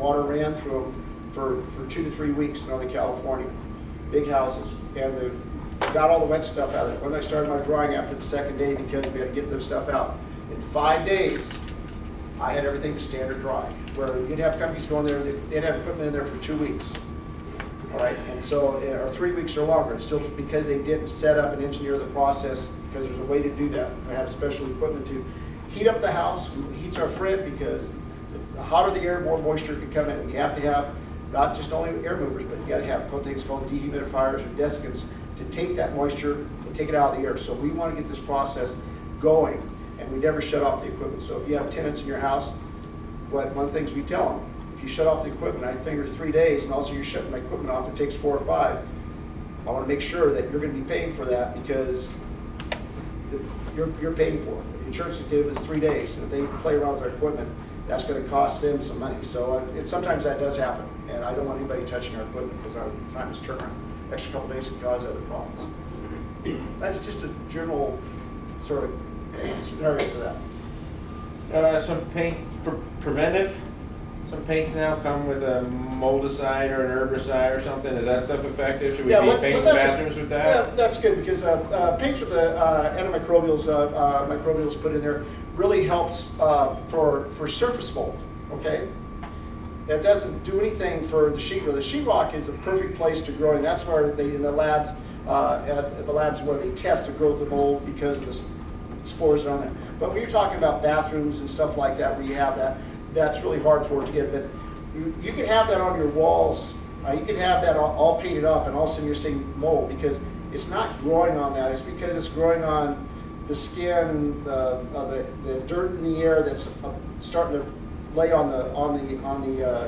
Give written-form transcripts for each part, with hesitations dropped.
water ran through them for 2 to 3 weeks in Northern California. Big houses. And they got all the wet stuff out of it. When I started my drying after the second day, because we had to get this stuff out, in 5 days, I had everything to standard dry. Where you'd have companies going there, they'd have equipment in there for 2 weeks. All right, and so, or 3 weeks or longer. It's still because they didn't set up and engineer the process, because there's a way to do that. I have special equipment to heat up the house. Heat's our friend, because the hotter the air, more moisture can come in. We have to have not just only air movers, but you got to have things called dehumidifiers or desiccants to take that moisture and take it out of the air. So we want to get this process going, and we never shut off the equipment. So if you have tenants in your house, one of the things we tell them, if you shut off the equipment, I figure 3 days, and also you're shutting my equipment off, it takes 4 or 5. I want to make sure that you're going to be paying for that, because you're paying for it. The insurance is give us 3 days, and if they play around with their equipment, that's going to cost them some money. So sometimes that does happen, and I don't want anybody touching our equipment, because our time is turnaround. Extra couple days can cause other problems. That's just a general sort of scenario for that. Some paint for preventive. Some paints now come with a moldicide or an herbicide or something. Is that stuff effective? Should we be painting bathrooms with that? Yeah, that's good, because paints with the antimicrobials, microbials put in there really helps for surface mold. Okay, it doesn't do anything for the sheetrock. The sheetrock is a perfect place to grow, and that's where they in the labs at the labs where they test the growth of mold, because of the spores that are on there. But when you're talking about bathrooms and stuff like that, where you have that, that's really hard for it to get. But you can have that on your walls. You can have that all painted up, and all of a sudden you're seeing mold, because it's not growing on that. It's because it's growing on the skin, the dirt in the air that's starting to lay on the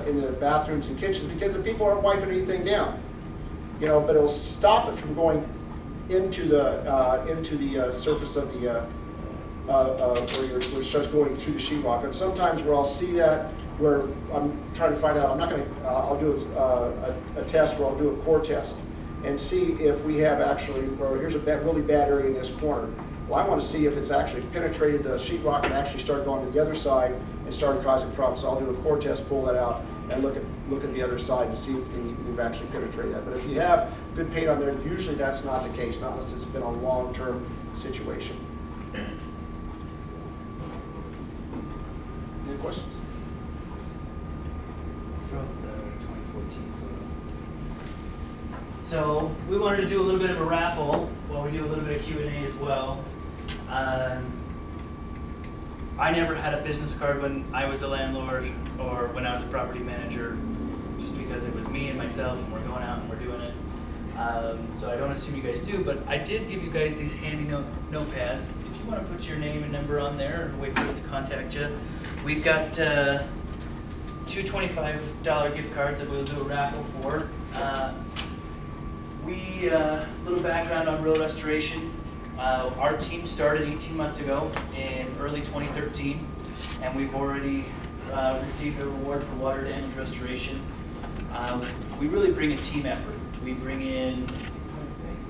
in the bathrooms and kitchens, because the people aren't wiping anything down. You know, but it'll stop it from going into the surface of the where it starts going through the sheetrock. And sometimes where I'll see that, where I'm trying to find out, I'm not going to, I'll do a test where I'll do a core test and see if we have actually, or here's a really bad area in this corner. Well, I want to see if it's actually penetrated the sheetrock and actually started going to the other side and started causing problems. So I'll do a core test, pull that out, and look at the other side to see if we've actually penetrated that. But if you have good paint on there, usually that's not the case, not unless it's been a long-term situation. Any questions? So we wanted to do a little bit of a raffle while we do a little bit of Q&A as well. I never had a business card when I was a landlord or when I was a property manager, just because it was me and myself, and we're going out and we're doing it. So I don't assume you guys do, but I did give you guys these handy notepads. If you want to put your name and number on there and wait for us to contact you, we've got two $25 gift cards that we'll do a raffle for. Little background on Real Restoration. Our team started 18 months ago in early 2013, and we've already received a reward for water damage restoration. We really bring a team effort. We bring in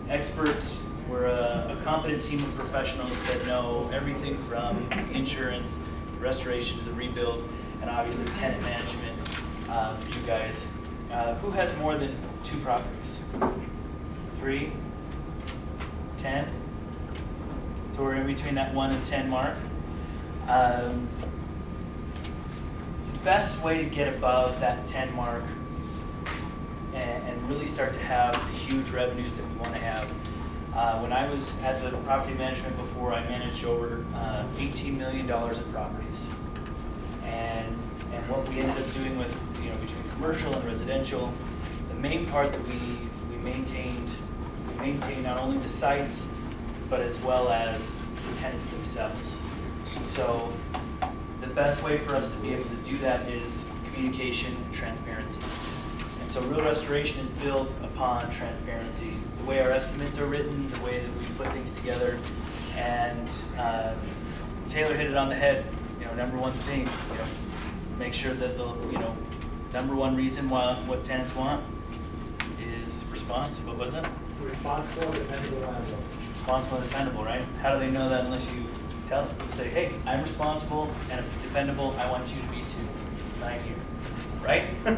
experts. We're a competent team of professionals that know everything from insurance, restoration to the rebuild, and obviously tenant management for you guys. Who has more than 2 properties? 3? 10? So we're in between that 1 and 10 mark. The best way to get above that 10 mark and really start to have the huge revenues that we want to have. When I was at the property management before, I managed over $18 million in properties. And what we ended up doing with, between commercial and residential, the main part that we maintained not only the sites, but as well as the tenants themselves. So the best way for us to be able to do that is communication and transparency. And so Real Restoration is built upon transparency. The way our estimates are written, the way that we put things together, and Taylor hit it on the head. Number one thing, make sure that the number one reason what tenants want is response. What was it? Responsible, dependable, landlord. Responsible and dependable, right? How do they know that unless you tell them? You say, hey, I'm responsible and dependable. I want you to be too. Sign here. right? We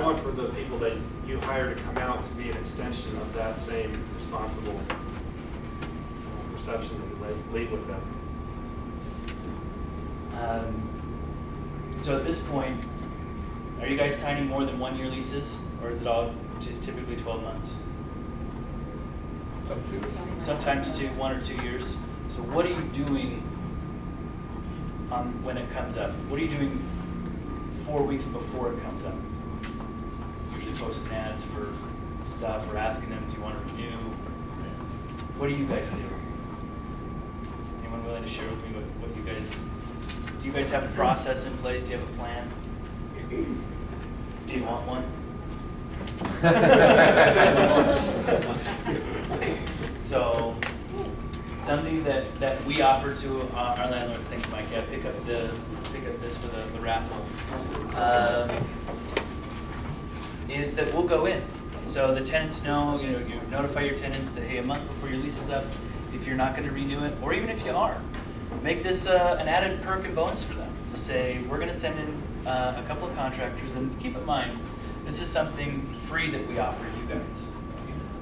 want for the people that you hire to come out to be an extension of that same responsible perception that you leave with them. So at this point, are you guys signing more than 1 year leases, or is it all typically 12 months? Sometimes 1 or 2 years. So what are you doing when it comes up? What are you doing 4 weeks before it comes up? Usually posting ads for stuff or asking them, do you want to renew? What do you guys do? Anyone willing to share with me what you guys, do you guys have a process in place? Do you have a plan? Do you want one? So, something that we offer to our landlords, thanks Mike, yeah, pick up this for the raffle, is that we'll go in. So the tenants know, you notify your tenants that, hey, a month before your lease is up, if you're not going to renew it, or even if you are, make this an added perk and bonus for them to say, we're going to send in a couple of contractors, and keep in mind, this is something free that we offer you guys,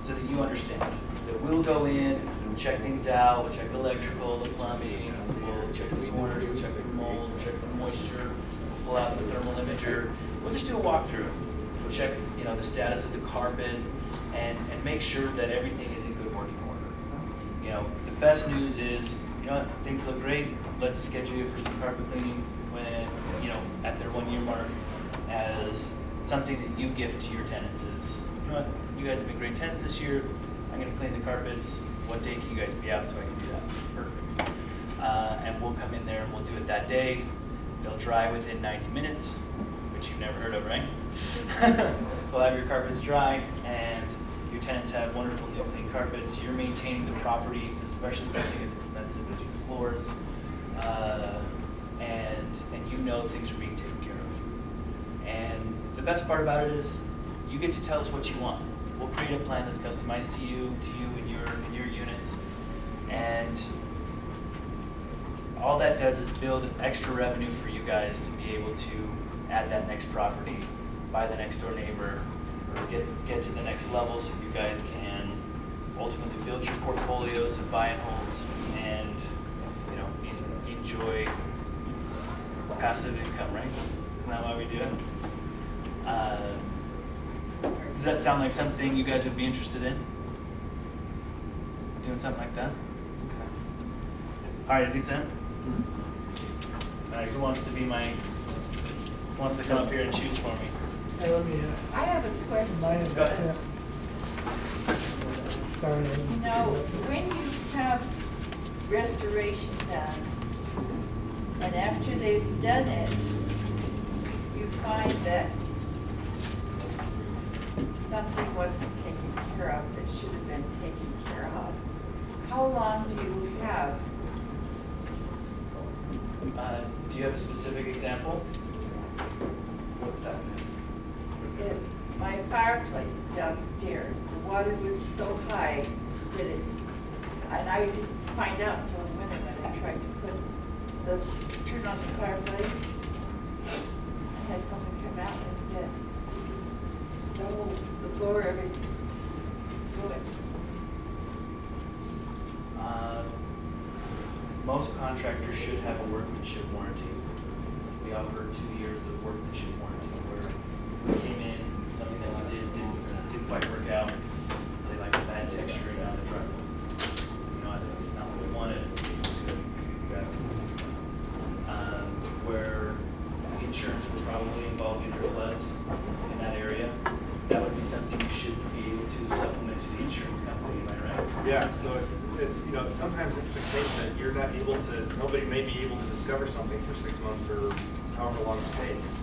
so that you understand that we'll go in, we'll check things out, we'll check the electrical, the plumbing, we'll check the corners, we'll check the mold, we'll check the moisture, we'll pull out the thermal imager, we'll just do a walkthrough. We'll check, the status of the carpet, and make sure that everything is in good working order. The best news is, things look great. Let's schedule you for some carpet cleaning when, at their 1 year mark, as something that you gift to your tenants is, you guys have been great tenants this year. I'm going to clean the carpets. What day can you guys be out so I can do that? Perfect. And we'll come in there and we'll do it that day. They'll dry within 90 minutes, which you've never heard of, right? We'll have your carpets dry, and your tenants have wonderful new clean carpets. You're maintaining the property, especially something as expensive as your floors, and things are being taken care of. And the best part about it is you get to tell us what you want. We'll create a plan that's customized to you and your units, and all that does is build extra revenue for you guys to be able to add that next property, buy the next door neighbor, or get to the next level, so you guys can ultimately build your portfolios of buy and holds, and enjoy passive income, right? Isn't that why we do it? Does that sound like something you guys would be interested in? Doing something like that? Okay. All right, at least then. All right, who wants to come up here and choose for me? Hey, let me, I have a question. Go ahead. Sorry. When you have restoration done, and after they've done it, you find that something wasn't taken care of that should have been taken care of, how long do you have? Do you have a specific example? What's that? My fireplace downstairs, the water was so high that and I didn't find out until a minute when I tried to turn on the fireplace. I had someone come out and I said, this is the floor, everything's good. Most contractors should have a workmanship warranty. We offer 2 years of workmanship warranty, where if we came in, something that we didn't quite work out, say like a bad texture down the driveway. It's not what we wanted, so you guys fix that. Where insurance was probably involved in your floods in that area, that would be something you should be able to supplement to the insurance company, am I right? Yeah, so it's, sometimes it's the case that you're not able to, nobody may be able to discover something for 6 months or however long it takes.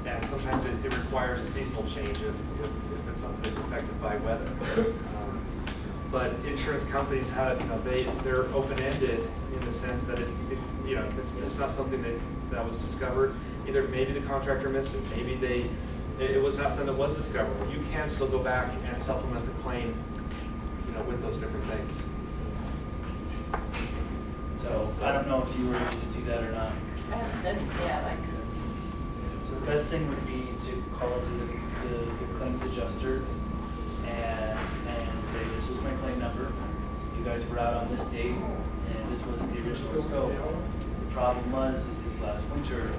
And sometimes it requires a seasonal change if it's something that's affected by weather. But insurance companies have, they're open-ended in the sense that it's just not something that was discovered. Either maybe the contractor missed it, maybe it was not something that was discovered. You can still go back and supplement the claim, with those different things. So I don't know if you were able to do that or not. I haven't done it yet, I just. So best thing would be to call the claims adjuster and say, this was my claim number. You guys were out on this date, and this was the original scope. The problem was, is this last winter,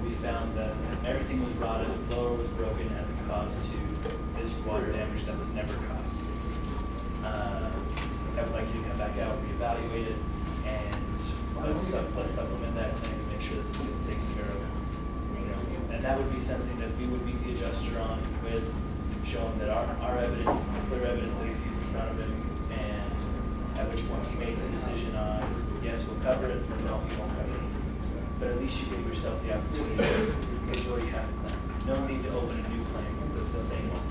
we found that everything was rotted, the blower was broken as a cause to this water damage that was never caught. I would like you to come back out, reevaluate it, and let's supplement that claim and make sure that this gets taken care of. And that would be something that we would meet the adjuster on with, showing that our evidence, the clear evidence that he sees in front of him, and at which point he makes a decision on, yes, we'll cover it, or no, we won't cover it. But at least you give yourself the opportunity to ensure you have a claim. No need to open a new claim, it's the same one.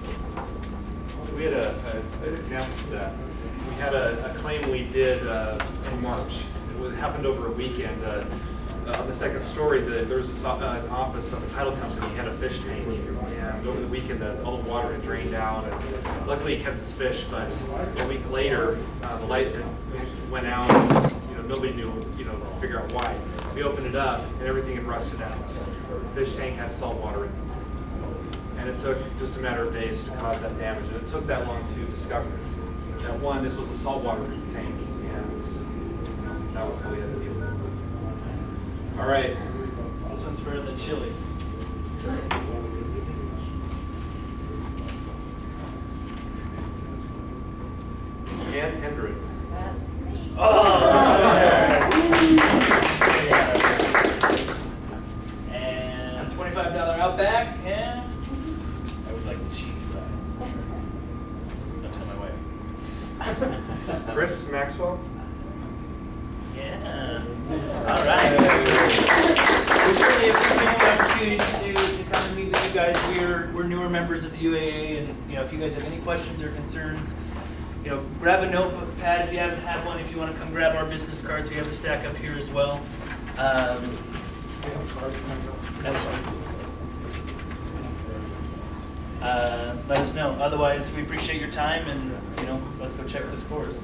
We had an example of that. We had a claim we did in March. It happened over a weekend. On the second story, there was an office of a title company. He had a fish tank, and over the weekend, all the water had drained out. And luckily, he kept his fish. But a week later, the light went out. And nobody knew, figure out why. We opened it up, and everything had rusted out. The fish tank had salt water in it. And it took just a matter of days to cause that damage. And it took that long to discover it. That one, this was a saltwater tank, and that was how we had to deal with it. All right. This one's for the chilies. Ann Hendren. That's me. And $25 Outback, and I would like the cheese fries. Don't tell my wife. Chris Maxwell. Yeah. All right. We certainly appreciate the opportunity to come and meet with you guys. We're newer members of the UAA, and if you guys have any questions or concerns, grab a notepad if you haven't had one. If you want to come grab our business cards, we have a stack up here as well. Let us know. Otherwise, we appreciate your time, and let's go check the scores.